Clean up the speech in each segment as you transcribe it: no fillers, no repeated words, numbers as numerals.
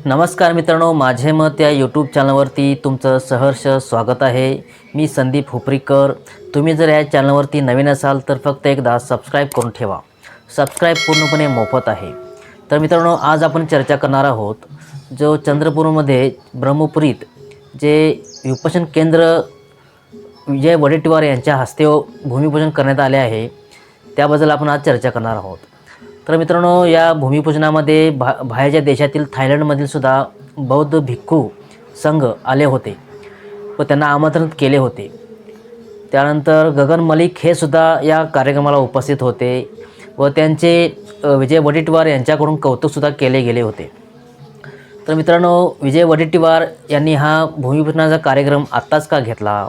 नमस्कार मित्रांनो, माझे मत या यूट्यूब चॅनलवरती तुमचं सहर्ष स्वागत आहे। मी संदीप हुपरीकर। तुम्ही जर या चॅनलवरती नवीन असाल तर फक्त एकदा सबस्क्राईब करून ठेवा। सबस्क्राईब पूर्णपणे मोफत आहे। तर मित्रांनो, आज आपण चर्चा करणार आहोत जो चंद्रपूरमध्ये ब्रह्मपुरीत जे विपश्यन केंद्र विजय वडेट्टीवार यांच्या हस्ते भूमिपूजन करण्यात आले आहे, त्याबद्दल आपण आज चर्चा करणार आहोत। तर मित्रांनो, या भूमिपूजनामध्ये बाहेरच्या देशातील थायलंडमधील सुद्धा बौद्ध भिक्खू संघ आले होते व त्यांना आमंत्रित केले होते। त्यानंतर गगन मलिक हे सुद्धा या कार्यक्रमाला उपस्थित होते व त्यांचे विजय वडेट्टीवार यांच्याकडून कौतुकसुद्धा केले गेले होते। तर मित्रांनो, विजय वडेट्टीवार यांनी हा भूमिपूजनाचा कार्यक्रम आत्ताच का घेतला?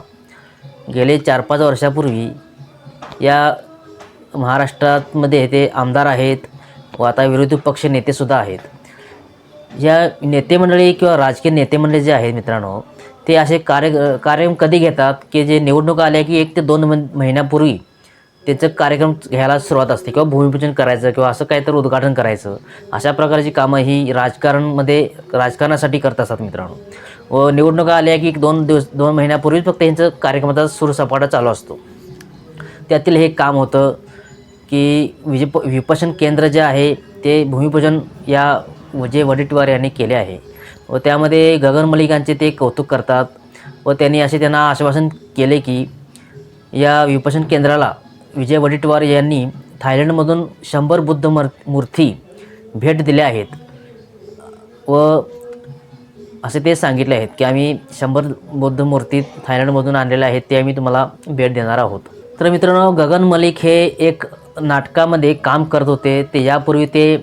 गेले 4-5 वर्षापूर्वी या महाराष्ट्रामध्ये ते आमदार आहेत व आता विरोधी पक्ष नेतेसुद्धा आहेत। या नेतेमंडळी किंवा राजकीय नेतेमंडळी जे आहेत मित्रांनो, ते असे कार्यक्रम कधी घेतात की जे निवडणुका आल्या की 1 ते 2 महिन्यापूर्वी त्याचं कार्यक्रम घ्यायला सुरुवात असते किंवा भूमिपूजन करायचं किंवा असं काहीतरी उद्घाटन करायचं। अशा प्रकारची कामं ही राजकारणासाठी करत असतात मित्रांनो। व निवडणुका आल्या की 2 महिन्यापूर्वीच फक्त यांचं कार्यक्रमाचा सुरसपाटा चालू असतो। त्यातील हे काम होतं की विपश्यन केंद्र जे आहे ते भूमिपूजन या विजय वडेट्टीवार यांनी केले आहे व त्यामध्ये गगन मलिकांचे ते कौतुक करतात व त्यांना आश्वासन केले की या विपश्यन केंद्राला विजय वडेट्टीवार यांनी थायलंडमधून 100 बुद्ध मूर्ती भेट दिल्या आहेत व असे ते सांगितले आहेत की आम्ही 100 बुद्ध मूर्ती थायलंडमधून आणलेल्या आहेत, ते आम्ही तुम्हाला भेट देणार आहोत। तर मित्रांनो, गगन मलिक हे एक नाटकामध्ये काम करत होते। ते यापूर्वी ते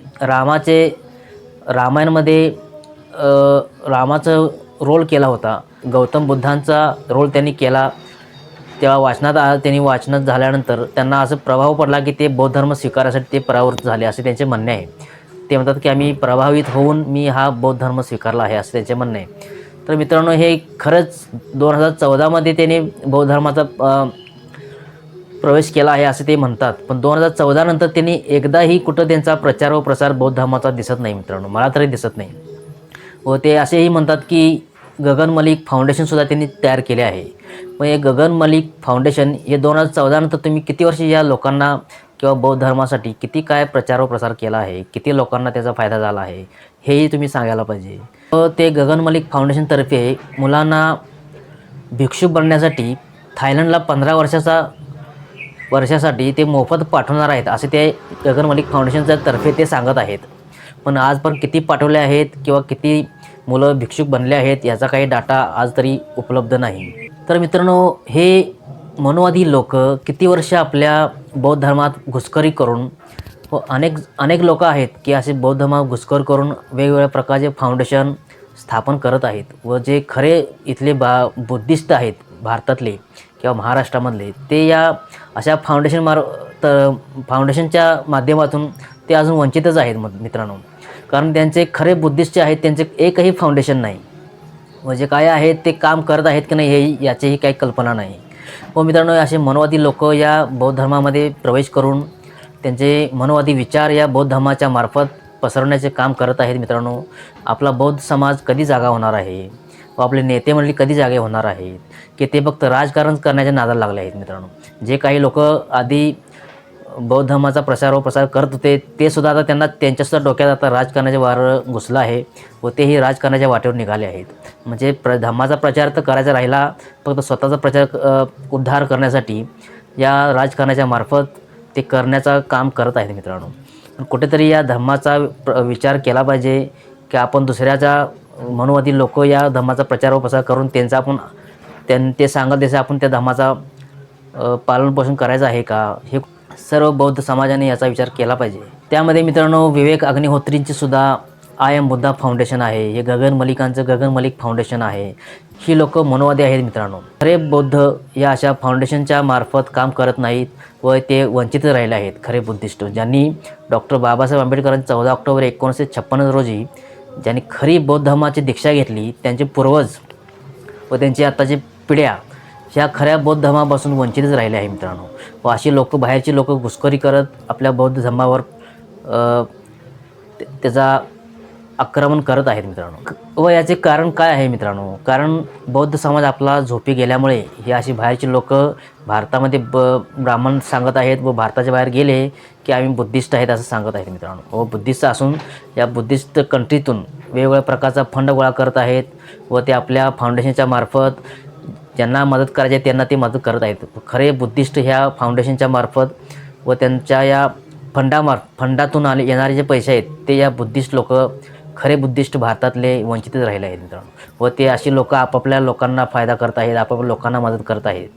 रामायणामध्ये रामाचा रोल केला होता। गौतम बुद्धांचा रोल त्यांनी केला। तेव्हा त्यांनी वाचनात झाल्यानंतर त्यांना असं प्रभाव पडला की ते बौद्ध धर्म स्वीकारासाठी ते परावृत्त झाले, असे त्यांचे म्हणणे आहे। ते म्हणतात की आम्ही प्रभावित होऊन मी हा बौद्ध धर्म स्वीकारला आहे, असं त्यांचे म्हणणे आहे। तर मित्रांनो, हे खरंच 2014मध्ये त्यांनी बौद्ध धर्माचा प्रवेश केला आहे असं ते म्हणतात, पण 2014 नंतर त्यांनी एकदाही कुठं त्यांचा प्रचार व प्रसार बौद्ध धर्माचा दिसत नाही मित्रांनो, मला तरी दिसत नाही। व ते असेही म्हणतात की गगन मलिक फाउंडेशनसुद्धा त्यांनी तयार केले आहे। मग हे गगन मलिक फाउंडेशन हे 2014 नंतर तुम्ही किती वर्ष या लोकांना किंवा बौद्ध धर्मासाठी किती काय प्रचार व प्रसार केला आहे, किती लोकांना त्याचा फायदा झाला आहे, हेही तुम्ही सांगायला पाहिजे। व ते गगन मलिक फाउंडेशनतर्फे मुलांना भिक्षुक बनण्यासाठी थायलंडला 15 वर्षासाठी ते मोफत पाठवणार आहेत, असे ते गगन मलिक फाउंडेशनच्या तर्फे ते सांगत आहेत। पण आज पण किती पाठवले आहेत किंवा किती मुलं भिक्षुक बनले आहेत याचा काही डाटा आज तरी उपलब्ध नाही। तर मित्रांनो, हे मनोवादी लोक किती वर्ष आपल्या बौद्ध धर्मात घुसखोरी करून व अनेक लोक आहेत की असे बौद्ध धर्मात घुसखोरी करून वेगवेगळ्या प्रकारचे फाउंडेशन स्थापन करत आहेत व जे खरे इथले बुद्धिस्ट आहेत भारतातले किंवा महाराष्ट्रामधले, ते या अशा फाउंडेशनच्या माध्यमातून ते अजून वंचितच आहेत मित्रांनो। कारण त्यांचे खरे बुद्धिस्ट जे आहेत त्यांचे एकही फाउंडेशन नाही व जे काय आहेत ते काम करत आहेत की नाही याचीही काही कल्पना नाही। व मित्रांनो, असे मनोवादी लोक या बौद्ध धर्मामध्ये प्रवेश करून त्यांचे मनोवादी विचार या बौद्ध धर्माच्या मार्फत पसरवण्याचे काम करत आहेत मित्रांनो। आपला बौद्ध समाज कधी जागा होणार आहे व आपले नेते मंडळी कधी जागे होणार आहेत की ते फक्त राजकारण करण्याच्या नादाला लागले आहेत मित्रांनो। जे काही लोक आधी बौद्ध धर्माचा प्रसार करत होते ते सुद्धा आता त्यांच्यासुद्धा डोक्यात आता राजकारणाचे वारं घुसलं आहे व तेही राजकारणाच्या वाटेवर निघाले आहेत। म्हणजे धर्माचा प्रचार तर करायचा राहिला, फक्त स्वतःचा उद्धार करण्यासाठी या राजकारणाच्या मार्फत ते करण्याचा काम करत आहेत मित्रांनो। कुठेतरी या धर्माचा विचार केला पाहिजे की आपण दुसऱ्याचा मनोवादी लोक या धर्माचा प्रचार व प्रसार करून ते सांगत तसे आपण त्या धर्माचा पालनपोषण करायचं आहे का, हे सर्व बौद्ध समाजाने याचा विचार केला पाहिजे। त्यामध्ये मित्रांनो, विवेक अग्निहोत्रींचे सुद्धा आय एम बुद्धा फाउंडेशन आहे, हे गगन मलिक फाउंडेशन आहे। ही लोक मनोवादी आहेत मित्रांनो। खरे बौद्ध या अशा फाउंडेशनच्या मार्फत काम करत नाहीत व ते वंचित राहिले आहेत। खरे बुद्धिस्ट ज्यांनी डॉक्टर बाबासाहेब आंबेडकरांनी 14 ऑक्टोबर 1956 रोजी ज्यांनी खरी बौद्ध धर्माची दीक्षा घेतली, त्यांचे पूर्वज व त्यांची आत्ताची पिढ्या ह्या खऱ्या बौद्ध धर्मापासून वंचितच राहिले आहे मित्रांनो। व अशी बाहेरची लोक घुसखोरी करत आपल्या बौद्ध धर्मावर त्याचा आक्रमण करत आहेत मित्रांनो. व याचे कारण काय आहे मित्रांनो? कारण बौद्ध समाज आपला झोपी गेल्यामुळे हे अशी बाहेरची लोक भारतामध्ये ब्राह्मण सांगत आहेत व भारताच्या बाहेर गेले की आम्ही बुद्धिस्ट आहेत असं सांगत आहेत मित्रांनो. व बुद्धिस्ट असून या बुद्धिस्ट कंट्रीतून वेगवेगळ्या प्रकारचा फंड गोळा करत आहेत व ते आपल्या फाउंडेशनच्या मार्फत ज्यांना मदत करायची आहे त्यांना ते मदत करत आहेत. खरे बुद्धिस्ट ह्या फाउंडेशनच्या मार्फत व त्यांच्या या फंडातून येणारे जे पैसे आहेत ते या बुद्धिस्ट लोक, खरे बुद्धिस्ट भारतातले वंचितच राहिले आहेत मित्रांनो. व ते अशी लोक आपापल्या लोकांना फायदा करत आहेत, आपापल्या लोकांना मदत करत आहेत.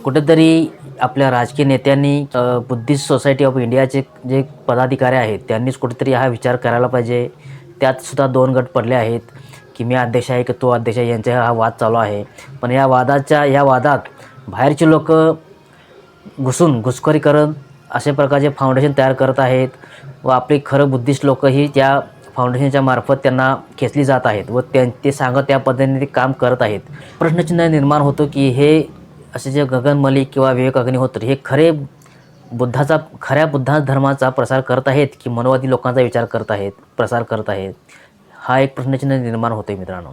कुठेतरी आपल्या राजकीय नेत्यांनी बुद्धिस्ट सोसायटी ऑफ इंडियाचे जे पदाधिकारी आहेत त्यांनीच कुठेतरी हा विचार करायला पाहिजे. त्यातसुद्धा 2 गट पडले आहेत की मी अध्यक्ष आहे की तो अध्यक्ष आहे, यांचा हा वाद चालू आहे. पण या वादात बाहेरचे लोक घुसखोरी करत अशा प्रकारचे फाउंडेशन तयार करत आहेत व आपली खरं बुद्धिस्ट लोक ही त्या फाउंडेशनच्या मार्फत त्यांना खेचली जात आहेत व ते सांगत त्या पद्धतीने ते काम करत आहेत. प्रश्नचिन्ह निर्माण होतो की हे असे जे गगन मलिक किंवा विवेक अग्निहोत्री हे खऱ्या बुद्ध धर्माचा प्रसार करत आहेत की मनोवादी लोकांचा विचार करत आहेत, प्रसार करत आहेत, हा एक प्रश्नचिन्ह निर्माण होतो मित्रांनो.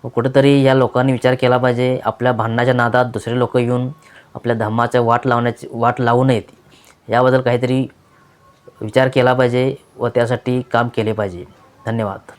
व कुठेतरी या लोकांनी विचार केला पाहिजे. आपल्या भांडणाच्या नादात दुसरे लोक येऊन आपल्या धर्माच्या वाट लावू नयेत याबद्दल काहीतरी विचार केला पाहिजे व त्यासाठी काम केले पाहिजे. धन्यवाद.